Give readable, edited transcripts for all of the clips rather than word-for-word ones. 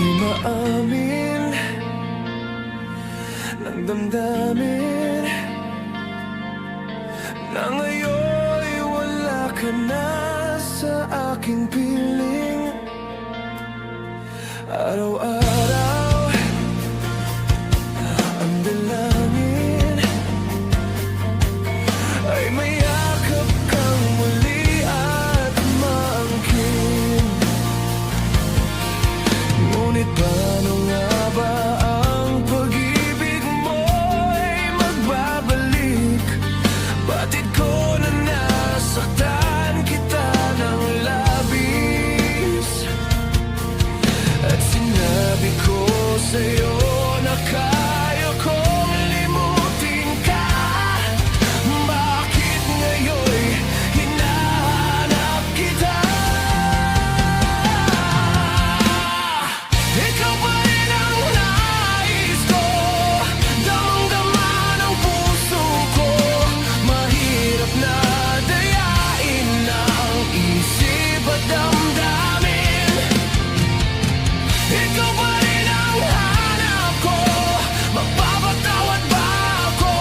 di maamin ng damdamin na ngayon'y wala ka na sa aking piling. Araw-araw ang dalangin ay mayakap kang muli at maangkin. Ngunit paano nga ba ang pag-ibig mo'y magbabalik? Batid ko na nasaktan kita ng labis, at sinabi ko sa'yo na kaya kong limutin ka. Bakit ngayon'y hinahanap kita? Ikaw pa rin ang nais ko, damang-dama ng puso ko. Mahirap na dayain na ang isip at damdamin. Ikaw pa rin ang hanap ko, magpapatawad ba ako?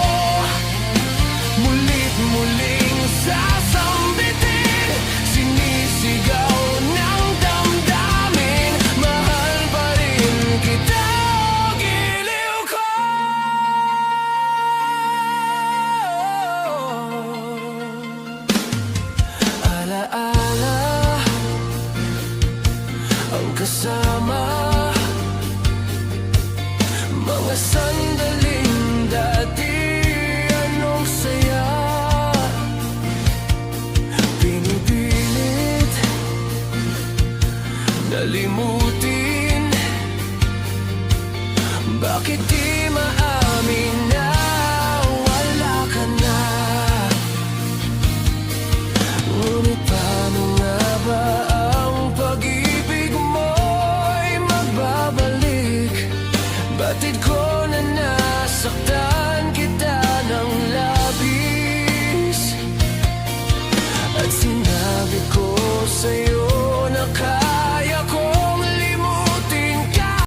Mulit-muling sasambitin, sinisigaw ng damdamin. Mahal pa rin kita, o giliw ko. Alaala ang kasama, mga sandaling dati, anong saya. Pinipilit nalimutin, bakit di maamin?